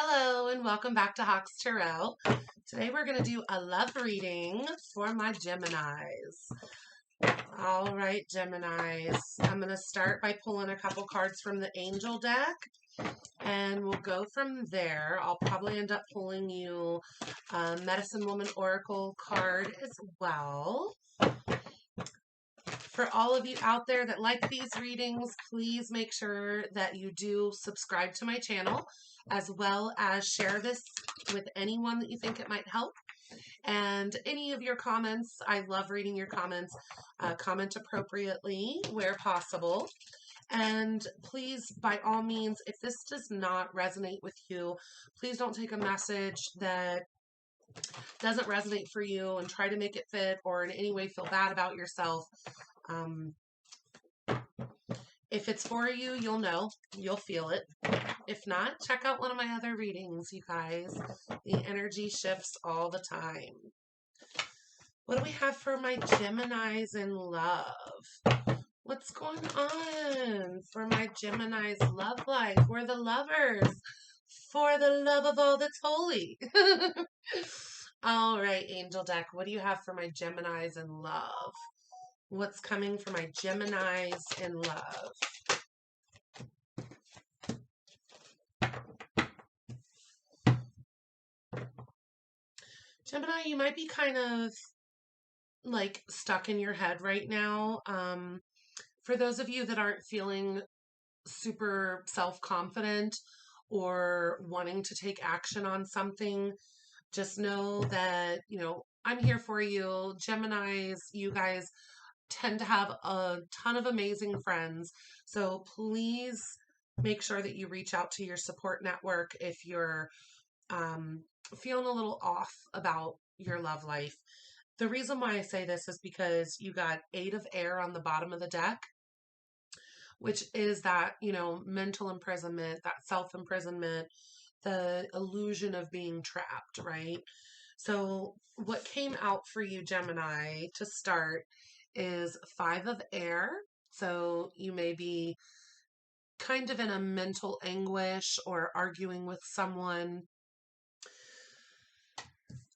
Hello and welcome back to Hawks Tarot. Today we're going to do a love reading for my Geminis. All right, Geminis. I'm going to start by pulling a couple cards from the Angel deck and we'll go from there. I'll probably end up pulling you a Medicine Woman Oracle card as well. For all of you out there that like these readings, please make sure that you do subscribe to my channel, as well as share this with anyone that you think it might help. And any of your comments, I love reading your comments. Comment appropriately where possible. And please, by all means, if this does not resonate with you, please don't take a message that doesn't resonate for you and try to make it fit or in any way feel bad about yourself. If it's for you, you'll know, you'll feel it. If not, check out one of my other readings, you guys. The energy shifts all the time. What do we have for my Geminis in love? What's going on for my Gemini's love life? We're the lovers. For the love of all that's holy. All right, Angel deck, what do you have for my Geminis in love? What's coming for my Geminis in love? Gemini, you might be kind of like stuck in your head right now. For those of you that aren't feeling super self-confident or wanting to take action on something, just know that, I'm here for you. Geminis, you guys tend to have a ton of amazing friends. So please make sure that you reach out to your support network if you're feeling a little off about your love life. The reason why I say this is because you got 8 of air on the bottom of the deck, which is that, mental imprisonment, that self-imprisonment, the illusion of being trapped, right? So what came out for you, Gemini, to start is 5 of air. So you may be kind of in a mental anguish or arguing with someone.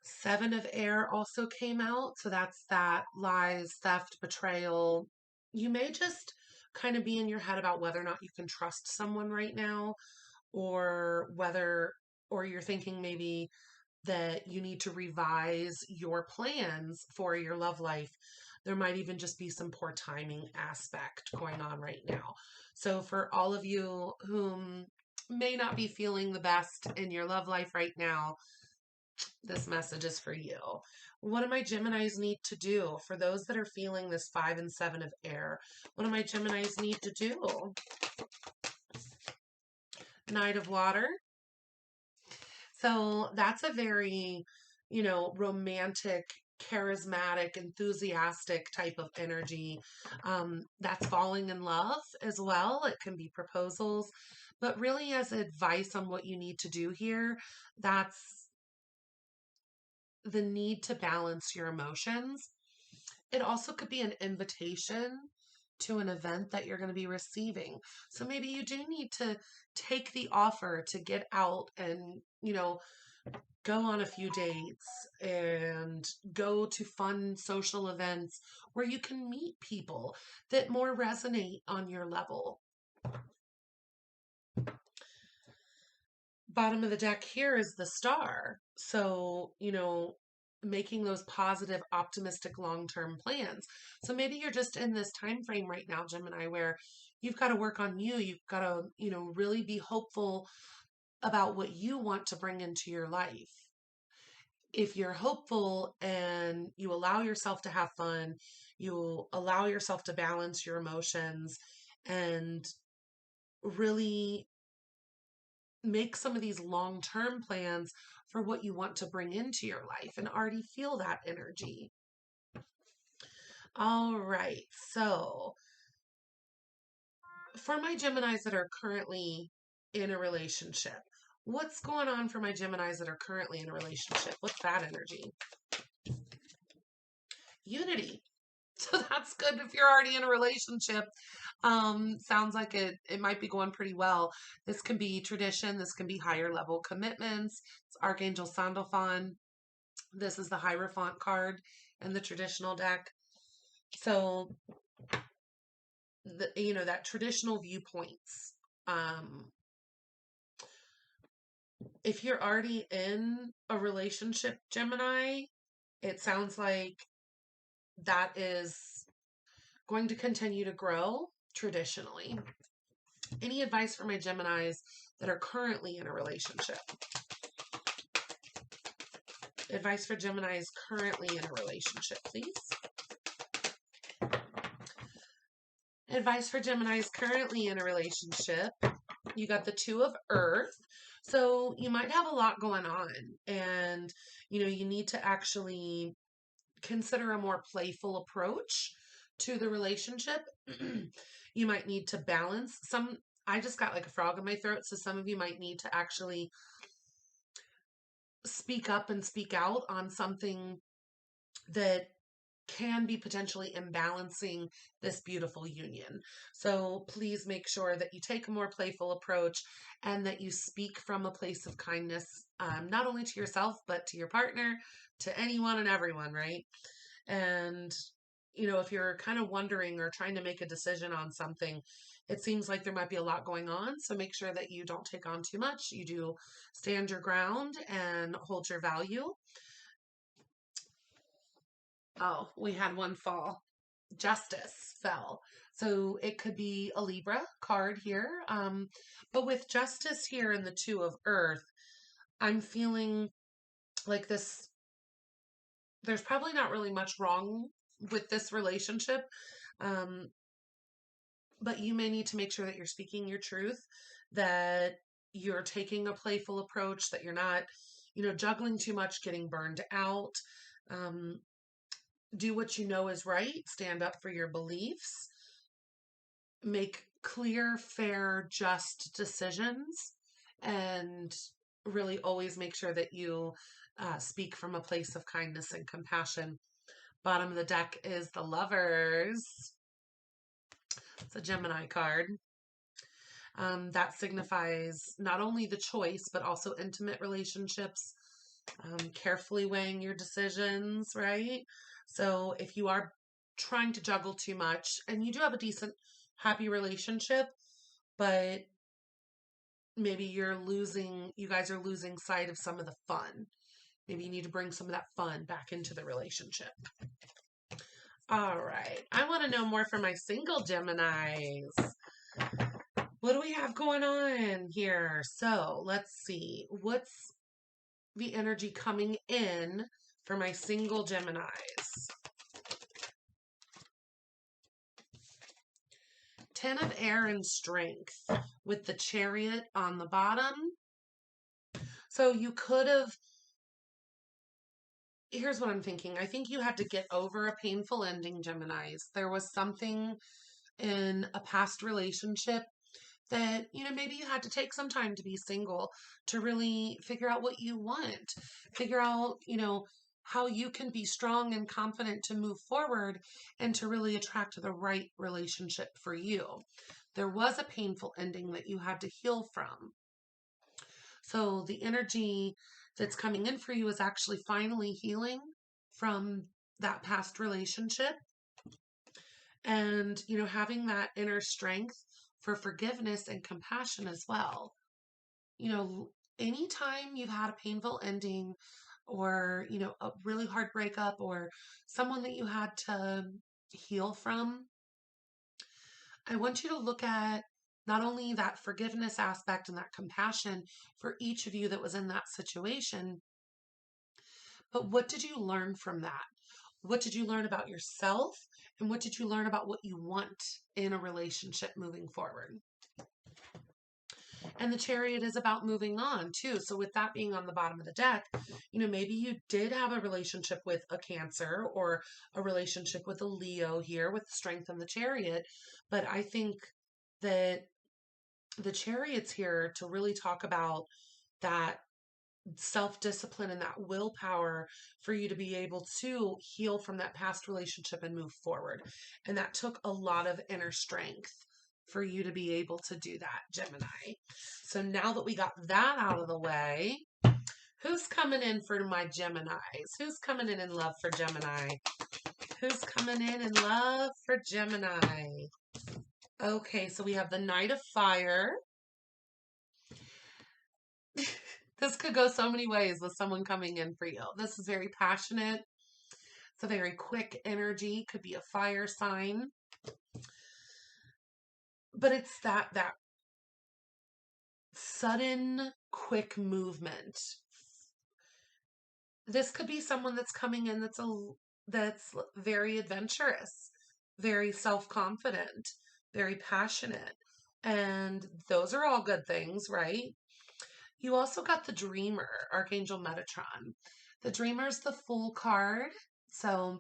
7 of air also came out. So that's that lies, theft, betrayal. You may just kind of be in your head about whether or not you can trust someone right now, or you're thinking maybe that you need to revise your plans for your love life. There might even just be some poor timing aspect going on right now. So for all of you whom may not be feeling the best in your love life right now, this message is for you. What do my Geminis need to do? For those that are feeling this 5 and 7 of air, what do my Geminis need to do? Knight of Water. So that's a very, romantic, charismatic, enthusiastic type of energy. That's falling in love as well. It can be proposals, but really as advice on what you need to do here, that's the need to balance your emotions. It also could be an invitation to an event that you're going to be receiving. So maybe you do need to take the offer to get out and, go on a few dates and go to fun social events where you can meet people that more resonate on your level. Bottom of the deck here is the Star. So, making those positive, optimistic, long-term plans. So maybe you're just in this time frame right now, Gemini, where you've got to work on you. You've got to, really be hopeful about what you want to bring into your life. If you're hopeful and you allow yourself to have fun, you allow yourself to balance your emotions and really make some of these long-term plans for what you want to bring into your life and already feel that energy. All right, so for my Geminis that are currently in a relationship, what's going on for my Geminis that are currently in a relationship? What's that energy? Unity. So that's good if you're already in a relationship. Sounds like it might be going pretty well. This can be tradition. This can be higher level commitments. It's Archangel Sandalphon. This is the Hierophant card in the traditional deck. So, that traditional viewpoints. Um, if you're already in a relationship, Gemini, it sounds like that is going to continue to grow traditionally. Any advice for my Geminis that are currently in a relationship? Advice for Geminis currently in a relationship, please. Advice for Geminis currently in a relationship. You got the Two of Earth. So you might have a lot going on, and you need to actually consider a more playful approach to the relationship. You might need to balance some. I just got like a frog in my throat, so some of you might need to actually speak up and speak out on something that can be potentially imbalancing this beautiful union. So please make sure that you take a more playful approach and that you speak from a place of kindness, not only to yourself, but to your partner, to anyone and everyone, right? And, if you're kind of wondering or trying to make a decision on something, it seems like there might be a lot going on. So make sure that you don't take on too much. You do stand your ground and hold your value. Oh, we had one fall. Justice fell. So it could be a Libra card here. But with Justice here in the Two of Earth, I'm feeling like there's probably not really much wrong with this relationship. Um, but you may need to make sure that you're speaking your truth, that you're taking a playful approach, that you're not, juggling too much, getting burned out. Um, do what you know is right, stand up for your beliefs, make clear, fair, just decisions, and really always make sure that you speak from a place of kindness and compassion. Bottom of the deck is the Lovers. It's a Gemini card. That signifies not only the choice, but also intimate relationships, carefully weighing your decisions, right? So if you are trying to juggle too much and you do have a decent, happy relationship, but maybe you guys are losing sight of some of the fun. Maybe you need to bring some of that fun back into the relationship. All right. I want to know more from my single Geminis. What do we have going on here? So let's see. What's the energy coming in for my single Geminis? 10 of Air and Strength with the Chariot on the bottom. So you could have, here's what I'm thinking. I think you had to get over a painful ending, Geminis. There was something in a past relationship that, maybe you had to take some time to be single to really figure out what you want, figure out, how you can be strong and confident to move forward and to really attract the right relationship for you. There was a painful ending that you had to heal from. So the energy that's coming in for you is actually finally healing from that past relationship and, having that inner strength for forgiveness and compassion as well. Anytime you've had a painful ending or, a really hard breakup or someone that you had to heal from, I want you to look at not only that forgiveness aspect and that compassion for each of you that was in that situation, but what did you learn from that? What did you learn about yourself? And what did you learn about what you want in a relationship moving forward? And the Chariot is about moving on too. So with that being on the bottom of the deck, maybe you did have a relationship with a Cancer or a relationship with a Leo here with Strength and the Chariot. But I think that the Chariot's here to really talk about that self-discipline and that willpower for you to be able to heal from that past relationship and move forward. And that took a lot of inner strength for you to be able to do that, Gemini. So now that we got that out of the way, who's coming in for my Geminis? Who's coming in love for Gemini? Who's coming in love for Gemini? Okay, so we have the Knight of Fire. This could go so many ways with someone coming in for you. This is very passionate. It's a very quick energy. Could be a fire sign. But it's that sudden, quick movement. This could be someone that's coming in that's very adventurous, very self-confident, very passionate. And those are all good things, right? You also got the Dreamer, Archangel Metatron. The Dreamer is the Fool card. So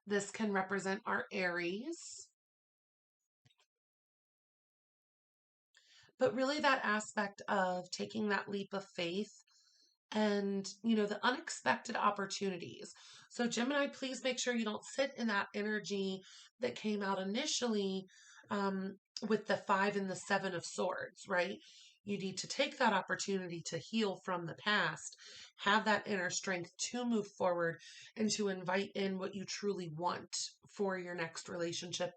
this can represent our Aries. But really that aspect of taking that leap of faith and, the unexpected opportunities. So Gemini, please make sure you don't sit in that energy that came out initially with the 5 and the 7 of swords, right? You need to take that opportunity to heal from the past, have that inner strength to move forward and to invite in what you truly want for your next relationship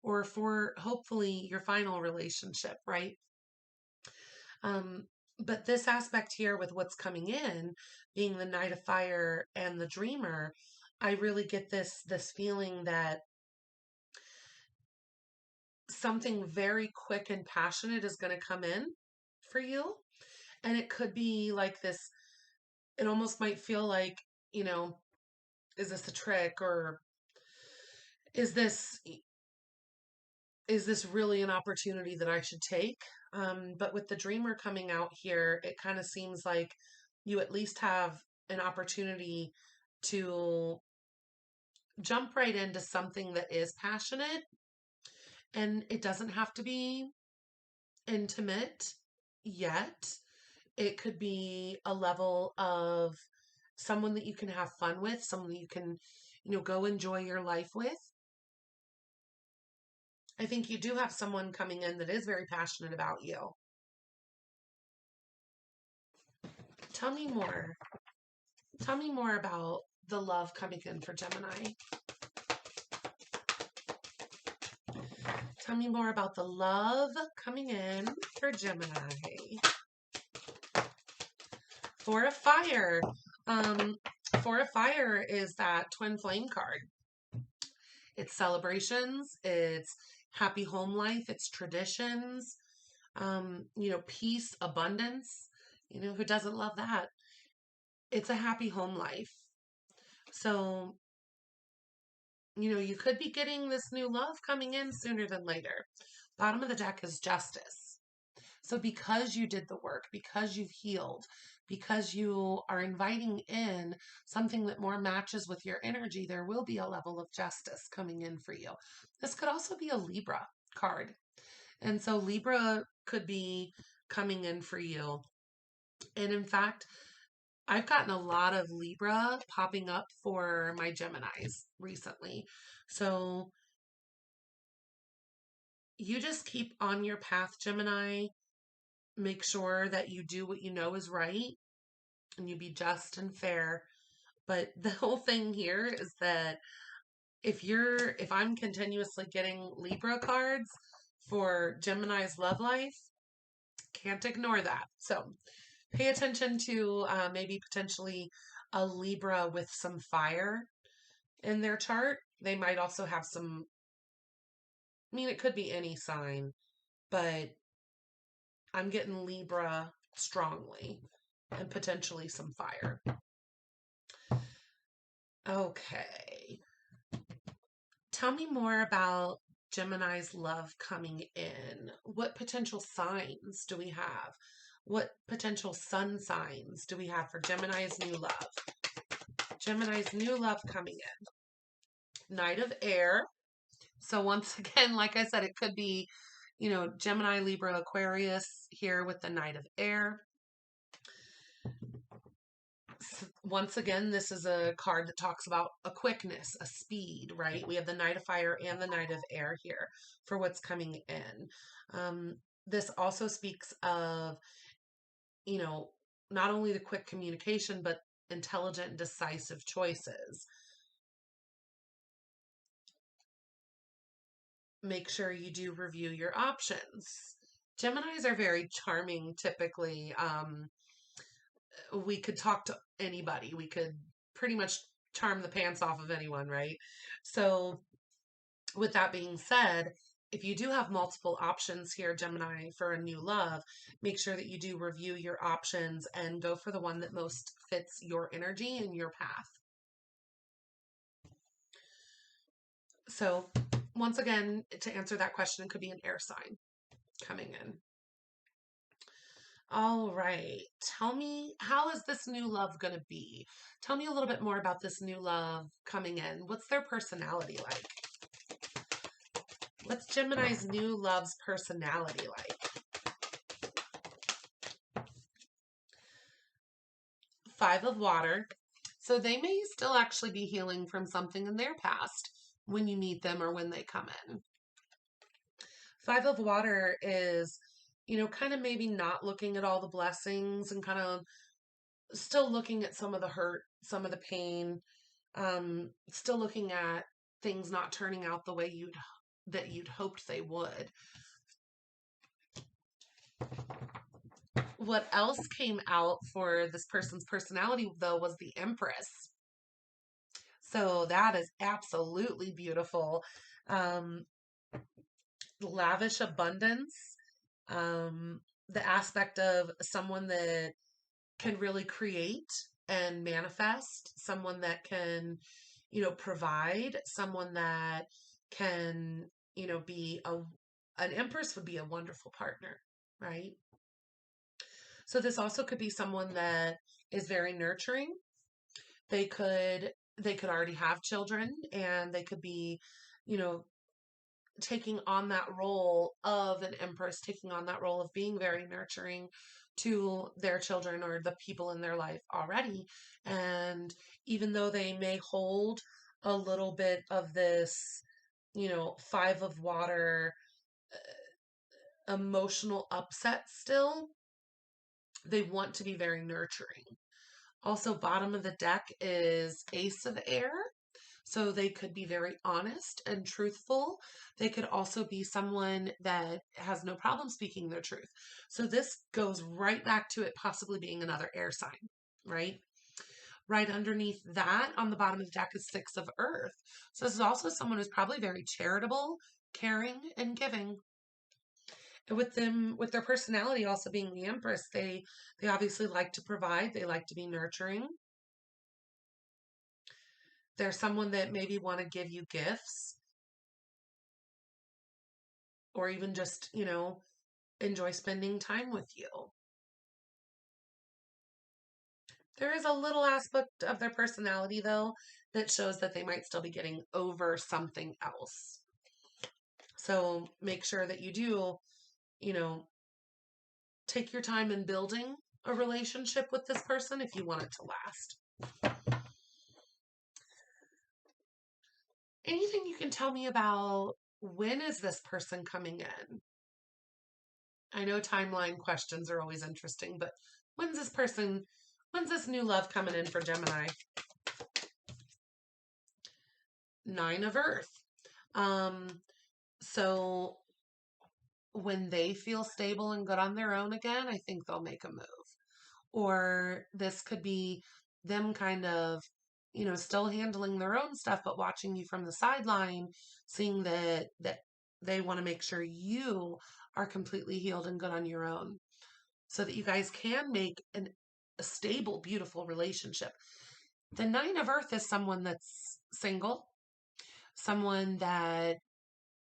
or for hopefully your final relationship, right? But this aspect here with what's coming in, being the Knight of Fire and the Dreamer, I really get this feeling that something very quick and passionate is going to come in for you. And it could be like this, it almost might feel like, is this a trick or is this is this really an opportunity that I should take? But with the Dreamer coming out here, it kind of seems like you at least have an opportunity to jump right into something that is passionate. And it doesn't have to be intimate yet. It could be a level of someone that you can have fun with, someone that you can, go enjoy your life with. I think you do have someone coming in that is very passionate about you. Tell me more. Tell me more about the love coming in for Gemini. Tell me more about the love coming in for Gemini. 4 of Fire. 4 of Fire is that twin flame card. It's celebrations, it's happy home life, it's traditions, peace, abundance. Who doesn't love that? It's a happy home life. So, you could be getting this new love coming in sooner than later. Bottom of the deck is Justice. So because you did the work, because you've healed, because you are inviting in something that more matches with your energy, there will be a level of justice coming in for you. This could also be a Libra card. And so Libra could be coming in for you. And in fact, I've gotten a lot of Libra popping up for my Geminis recently. So you just keep on your path, Gemini. Make sure that you do what you know is right and you be just and fair. But the whole thing here is that if I'm continuously getting Libra cards for Gemini's love life, can't ignore that. So pay attention to maybe potentially a Libra with some fire in their chart. They might also have some, it could be any sign, but I'm getting Libra strongly and potentially some fire. Okay. Tell me more about Gemini's love coming in. What potential signs do we have? What potential sun signs do we have for Gemini's new love? Gemini's new love coming in. Knight of Air. So once again, like I said, it could be, Gemini, Libra, Aquarius here with the Knight of Air. Once again, this is a card that talks about a quickness, a speed, right? We have the Knight of Fire and the Knight of Air here for what's coming in. This also speaks of, you know, not only the quick communication, but intelligent, decisive choices. Make sure you do review your options. Geminis are very charming typically. We could talk to anybody. We could pretty much charm the pants off of anyone, right? So, with that being said, if you do have multiple options here, Gemini, for a new love, make sure that you do review your options and go for the one that most fits your energy and your path. So, once again, to answer that question, it could be an air sign coming in. All right. Tell me, how is this new love going to be? Tell me a little bit more about this new love coming in. What's their personality like? What's Gemini's new love's personality like? 5 of Water. So they may still actually be healing from something in their past when you meet them or when they come in. 5 of Water is, kind of maybe not looking at all the blessings and kind of still looking at some of the hurt, some of the pain, still looking at things not turning out the way you'd hoped they would. What else came out for this person's personality, though, was the Empress. So that is absolutely beautiful. Lavish abundance. The aspect of someone that can really create and manifest, someone that can, provide, someone that can, be an Empress would be a wonderful partner, right? So this also could be someone that is very nurturing. They could already have children, and they could be, you know, taking on that role of an Empress, taking on that role of being very nurturing to their children or the people in their life already. And even though they may hold a little bit of this, 5 of Water emotional upset still, they want to be very nurturing. Also, bottom of the deck is Ace of Air. So they could be very honest and truthful. They could also be someone that has no problem speaking their truth. So this goes right back to it possibly being another air sign, right? Right underneath that on the bottom of the deck is 6 of Earth. So this is also someone who's probably very charitable, caring, and giving. And with their personality also being the Empress, they obviously like to provide, they like to be nurturing. They're someone that maybe want to give you gifts or even just, enjoy spending time with you. There is a little aspect of their personality, though, that shows that they might still be getting over something else. So make sure that you do, take your time in building a relationship with this person if you want it to last. Anything you can tell me about when is this person coming in? I know timeline questions are always interesting, but when's this new love coming in for Gemini? 9 of Earth. So when they feel stable and good on their own again, I think they'll make a move. Or this could be them kind of, still handling their own stuff, but watching you from the sideline, seeing that they want to make sure you are completely healed and good on your own so that you guys can make a stable, beautiful relationship. The 9 of Earth is someone that's single, someone that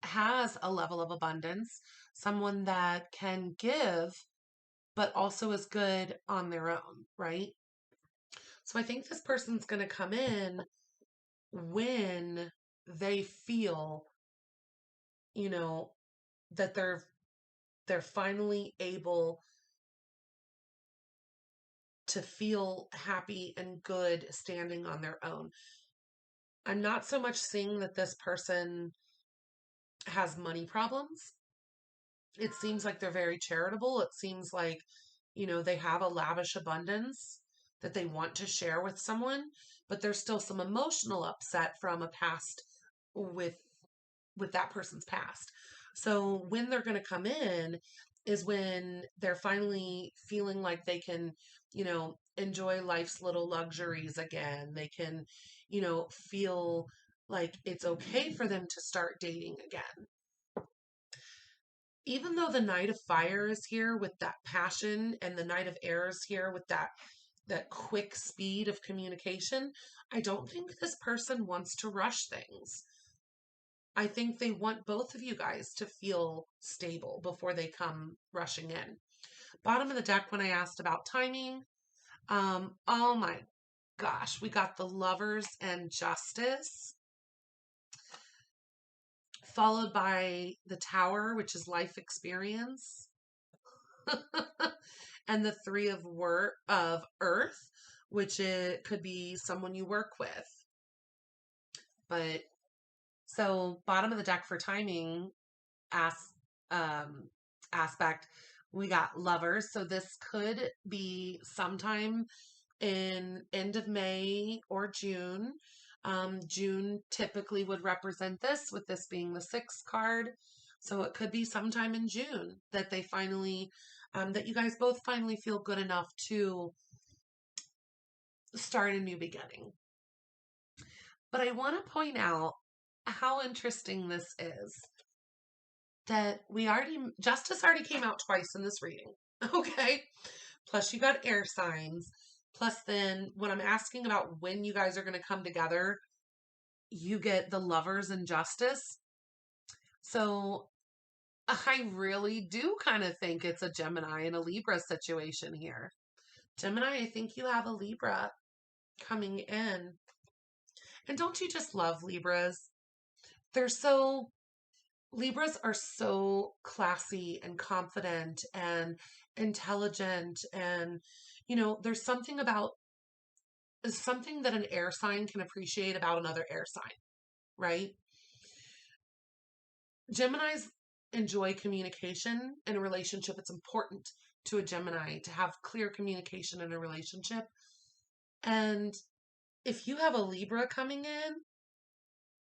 has a level of abundance, someone that can give, but also is good on their own, right? So I think this person's going to come in when they feel, that they're finally able to feel happy and good standing on their own. I'm not so much seeing that this person has money problems. It seems like they're very charitable. It seems like, they have a lavish abundance that they want to share with someone, but there's still some emotional upset from a past with that person's past. So when they're going to come in is when they're finally feeling like they can, enjoy life's little luxuries again. They can, feel like it's okay for them to start dating again. Even though the Knight of Fire is here with that passion and the Knight of Air is here with that quick speed of communication, I don't think this person wants to rush things. I think they want both of you guys to feel stable before they come rushing in. Bottom of the deck, when I asked about timing, oh my gosh, we got the Lovers and Justice, followed by the Tower, which is life experience, and the Three of Earth, which it could be someone you work with. But so bottom of the deck for timing aspect, we got Lovers. So this could be sometime in end of May or June. June typically would represent this, with this being the 6th card. So it could be sometime in June that they finally, that you guys both finally feel good enough to start a new beginning. But I want to point out how interesting this is, that Justice already came out twice in this reading. Okay. Plus you got air signs. Plus then when I'm asking about when you guys are going to come together, you get the Lovers and Justice. So I really do kind of think it's a Gemini and a Libra situation here. Gemini, I think you have a Libra coming in. And don't you just love Libras? Libras are so classy and confident and intelligent, and there's something that an air sign can appreciate about another air sign, right? Geminis enjoy communication in a relationship. It's important to a Gemini to have clear communication in a relationship. And if you have a Libra coming in,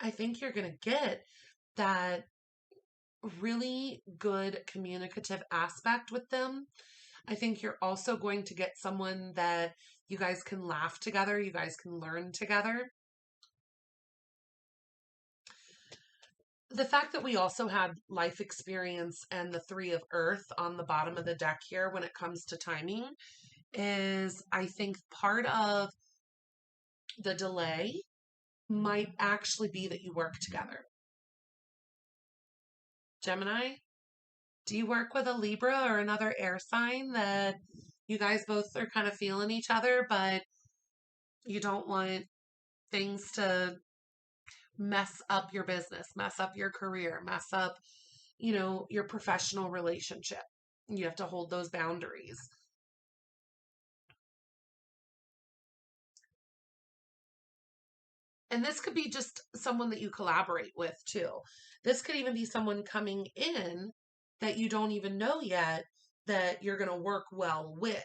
I think you're going to get that really good communicative aspect with them. I think you're also going to get someone that you guys can laugh together, you guys can learn together. The fact that we also had life experience and the Three of Earth on the bottom of the deck here when it comes to timing is, I think, part of the delay might actually be that you work together. Gemini, do you work with a Libra or another air sign that you guys both are kind of feeling each other, but you don't want things to mess up your business, mess up your career, mess up, your professional relationship? You have to hold those boundaries. And this could be just someone that you collaborate with too. This could even be someone coming in that you don't even know yet that you're going to work well with.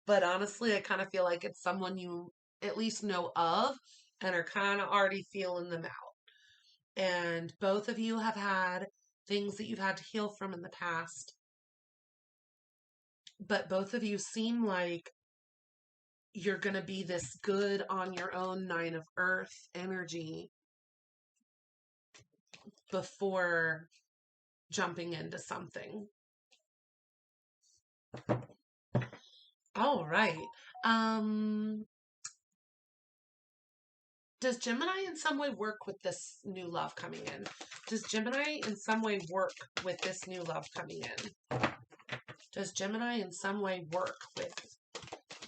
But honestly, I kind of feel like it's someone you at least know of and are kind of already feeling them out. And both of you have had things that you've had to heal from in the past. But both of you seem like you're going to be this good on your own Nine of Earth energy before jumping into something. All right. Does Gemini in some way work with this new love coming in? Does Gemini in some way work with this new love coming in? Does Gemini in some way work with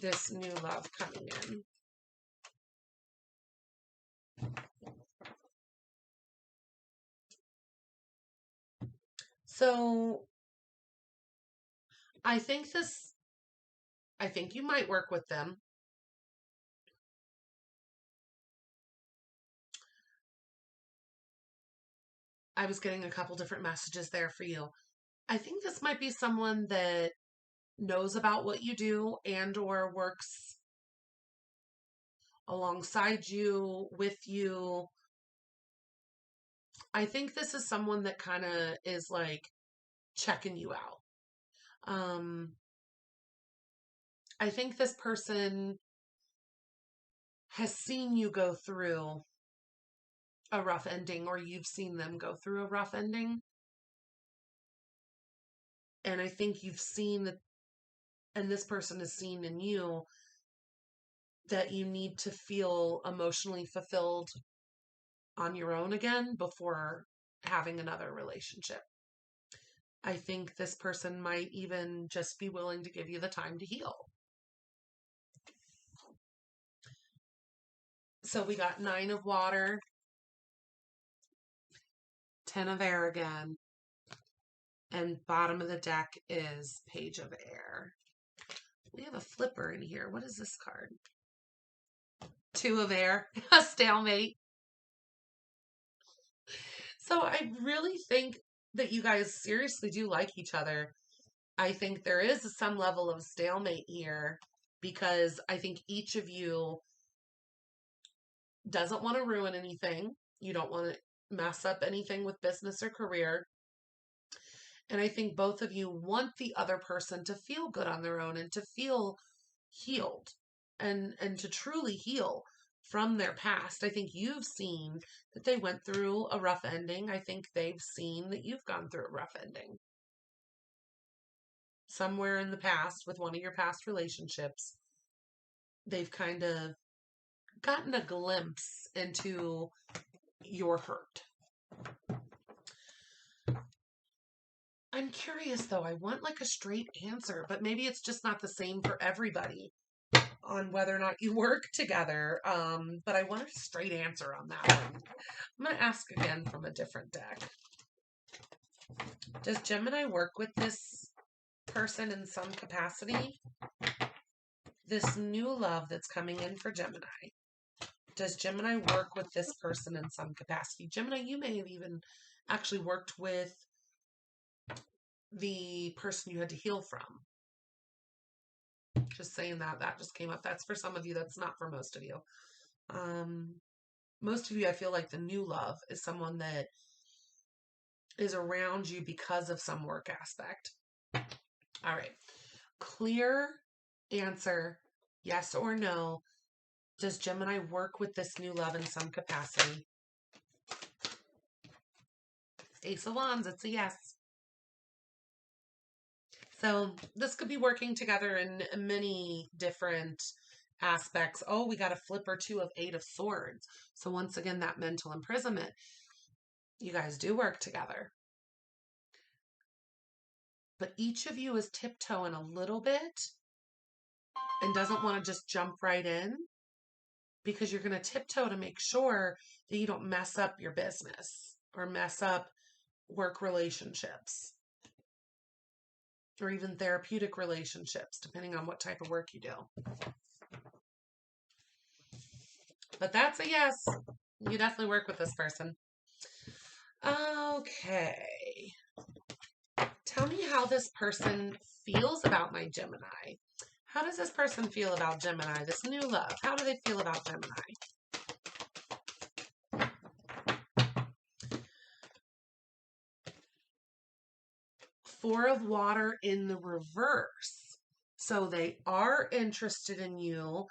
this new love coming in? So I think this I think you might work with them. I was getting a couple different messages there for you. I think this might be someone that knows about what you do and or works alongside you, with you. I think this is someone that kind of is like checking you out. I think this person has seen you go through a rough ending, or you've seen them go through a rough ending. And I think you've seen that, and this person has seen in you that you need to feel emotionally fulfilled on your own again before having another relationship. I think this person might even just be willing to give you the time to heal. So we got 9 of water, 10 of air again, and bottom of the deck is page of air. We have a flipper in here. What is this card? 2 of air, a stalemate. So I really think that you guys seriously do like each other. I think there is some level of stalemate here because I think each of you doesn't want to ruin anything. You don't want to mess up anything with business or career. And I think both of you want the other person to feel good on their own and to feel healed and to truly heal from their past. I think you've seen that they went through a rough ending. I think they've seen that you've gone through a rough ending. Somewhere in the past with one of your past relationships, they've kind of gotten a glimpse into your hurt. I'm curious though. I want like a straight answer, but maybe it's just not the same for everybody on whether or not you work together. But I want a straight answer on that one. I'm going to ask again from a different deck. Does Gemini work with this person in some capacity? This new love that's coming in for Gemini. Does Gemini work with this person in some capacity? Gemini, you may have even actually worked with the person you had to heal from. Just saying that just came up. That's for some of you. That's not for most of you. Most of you, I feel like the new love is someone that is around you because of some work aspect. All right. Clear answer, yes or no. Does Gemini work with this new love in some capacity? Ace of Wands, it's a yes. So this could be working together in many different aspects. Oh, we got a flipper too of 8 of Swords. So once again, that mental imprisonment. You guys do work together. But each of you is tiptoeing a little bit and doesn't want to just jump right in, because you're going to tiptoe to make sure that you don't mess up your business or mess up work relationships or even therapeutic relationships, depending on what type of work you do. But that's a yes. You definitely work with this person. Okay. Tell me how this person feels about my Gemini. How does this person feel about Gemini, this new love? How do they feel about Gemini? Four of water in the reverse. So they are interested in you.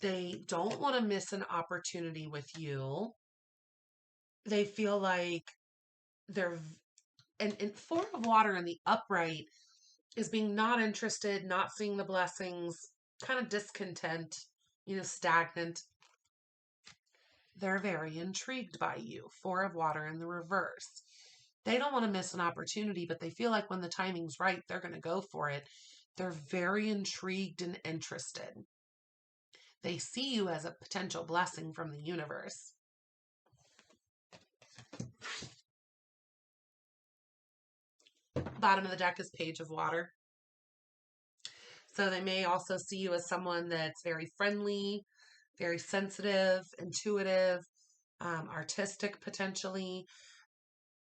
They don't want to miss an opportunity with you. They feel like they're, and 4 of water in the upright is being not interested, not seeing the blessings, kind of discontent, stagnant. They're very intrigued by you. 4 of water in the reverse. They don't want to miss an opportunity, but they feel like when the timing's right, they're going to go for it. They're very intrigued and interested. They see you as a potential blessing from the universe. Bottom of the deck is Page of Water. So they may also see you as someone that's very friendly, very sensitive, intuitive, artistic potentially.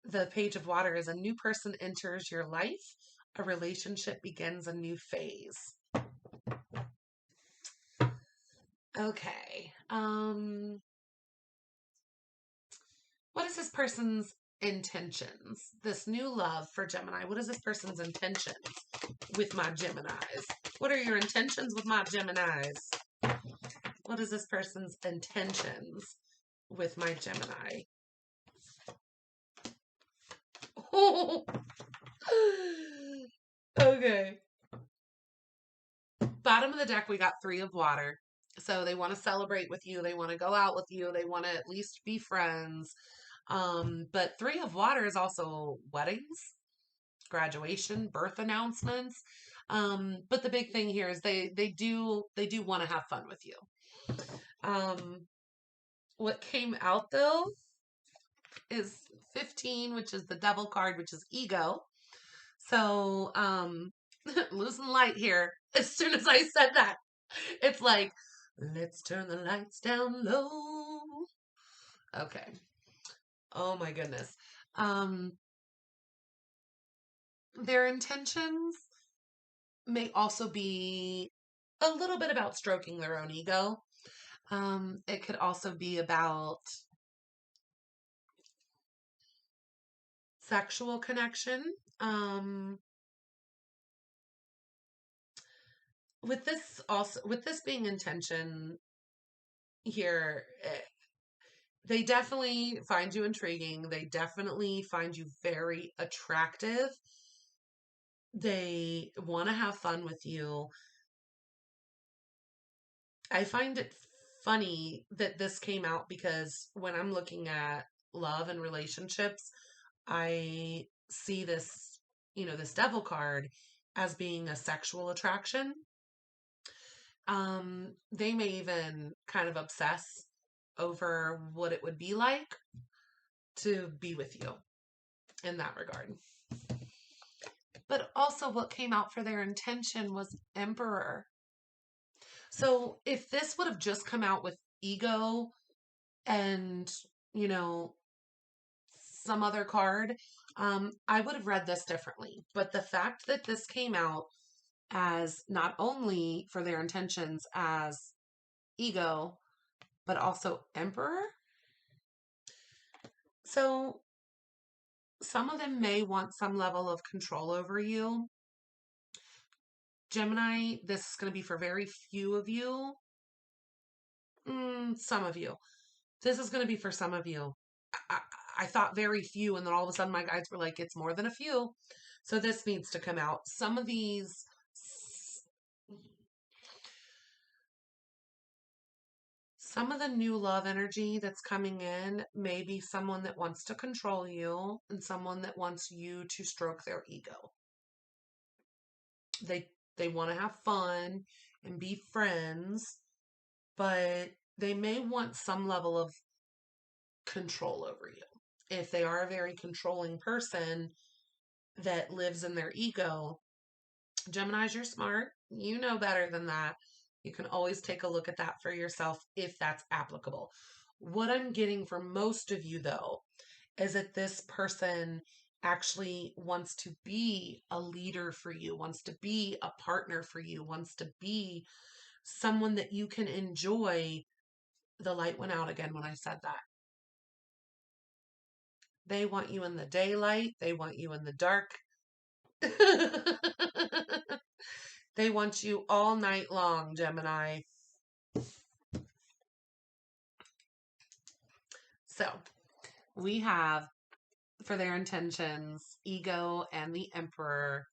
The Page of Water is a new person enters your life. A relationship begins a new phase. Okay. What is this person's intentions? This new love for Gemini. What is this person's intentions with my Geminis? What are your intentions with my Geminis? What is this person's intentions with my Gemini? Okay. Bottom of the deck, we got 3 of water. So they want to celebrate with you. They want to go out with you. They want to at least be friends. But 3 of water is also weddings, graduation, birth announcements. But the big thing here is they do want to have fun with you. What came out though is 15, which is the devil card, which is ego. So, losing light here. As soon as I said that, it's like, let's turn the lights down low. Okay. Oh my goodness. Their intentions may also be a little bit about stroking their own ego. It could also be about sexual connection. With this being intention here, they definitely find you intriguing. They definitely find you very attractive. They want to have fun with you. I find it funny that this came out because when I'm looking at love and relationships, I see this, this devil card as being a sexual attraction. They may even kind of obsess over what it would be like to be with you in that regard. But also what came out for their intention was Emperor. So if this would have just come out with ego and, you know, some other card, I would have read this differently. But the fact that this came out as not only for their intentions as ego, but also Emperor. So some of them may want some level of control over you. Gemini, this is going to be for very few of you. Some of you. This is going to be for some of you. I thought very few, and then all of a sudden my guides were like, it's more than a few. So this needs to come out. Some of these, some of the new love energy that's coming in may be someone that wants to control you and someone that wants you to stroke their ego. They want to have fun and be friends, but they may want some level of control over you. If they are a very controlling person that lives in their ego, Geminis, you're smart. You know better than that. You can always take a look at that for yourself if that's applicable. What I'm getting from most of you, though, is that this person actually wants to be a leader for you, wants to be a partner for you, wants to be someone that you can enjoy. The light went out again when I said that. They want you in the daylight. They want you in the dark. They want you all night long, Gemini. So we have for their intentions, ego and the Emperor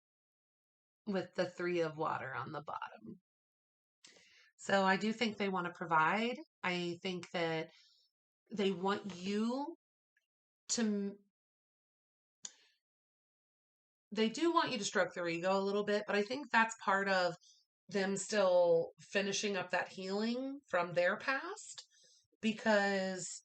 with the 3 of water on the bottom. So I do think they want to provide. I think that they want you to, they do want you to stroke their ego a little bit, but I think that's part of them still finishing up that healing from their past because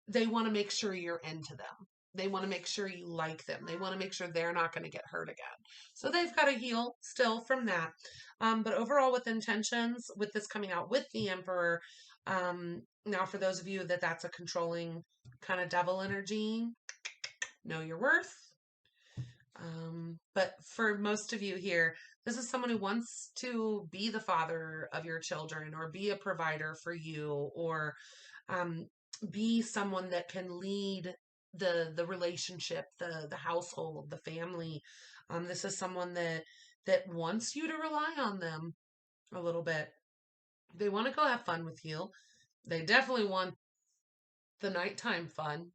they want to make sure you're into them. They want to make sure you like them. They want to make sure they're not going to get hurt again. So they've got to heal still from that. But overall, with intentions, with this coming out with the Emperor, now for those of you that's a controlling kind of devil energy, know your worth. But for most of you here, this is someone who wants to be the father of your children or be a provider for you, or be someone that can lead the relationship, the household, the family. This is someone that wants you to rely on them a little bit. They want to go have fun with you. They definitely want the nighttime fun.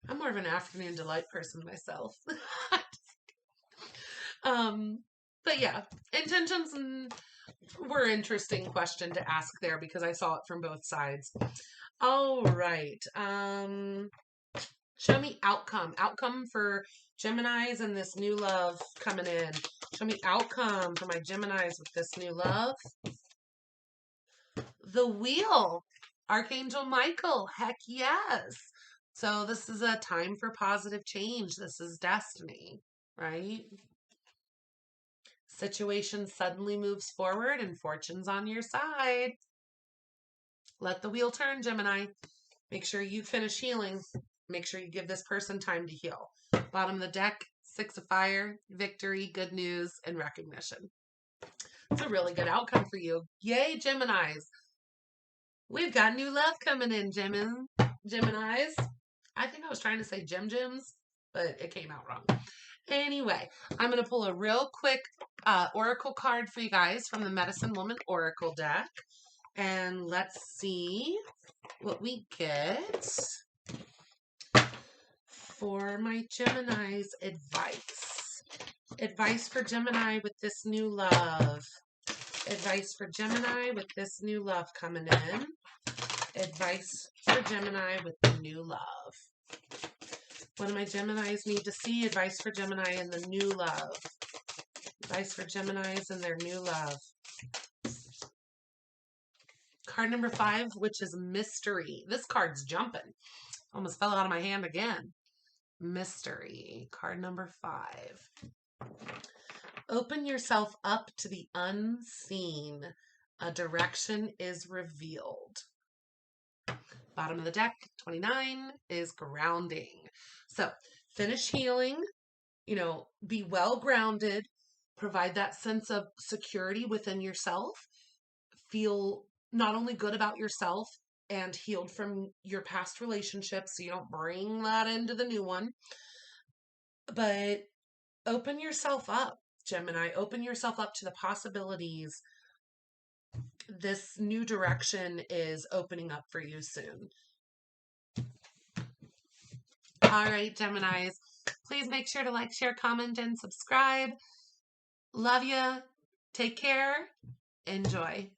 I'm more of an afternoon delight person myself. But yeah, intentions were an interesting question to ask there because I saw it from both sides. All right. Show me outcome. Outcome for Geminis and this new love coming in. Show me outcome for my Geminis with this new love. The Wheel. Archangel Michael. Heck yes. So this is a time for positive change. This is destiny, right? Situation suddenly moves forward and fortune's on your side. Let the wheel turn, Gemini. Make sure you finish healing. Make sure you give this person time to heal. Bottom of the deck, 6 of Fire, victory, good news, and recognition. It's a really good outcome for you. Yay, Geminis. We've got new love coming in, Geminis. I think I was trying to say Gems, but it came out wrong. Anyway, I'm going to pull a real quick oracle card for you guys from the Medicine Woman Oracle deck. And let's see what we get for my Gemini's advice. Advice for Gemini with this new love. Advice for Gemini with this new love coming in. Advice for Gemini with the new love. What do my Geminis need to see? Advice for Gemini and the new love. Advice for Geminis and their new love. Card number 5, which is mystery. This card's jumping. Almost fell out of my hand again. Mystery. Card number 5. Open yourself up to the unseen. A direction is revealed. Bottom of the deck, 29, is grounding. So finish healing, be well grounded, provide that sense of security within yourself, feel not only good about yourself and healed from your past relationships so you don't bring that into the new one, but open yourself up, Gemini. Open yourself up to the possibilities. This new direction is opening up for you soon. All right, Geminis, please make sure to like, share, comment, and subscribe. Love ya. Take care. Enjoy.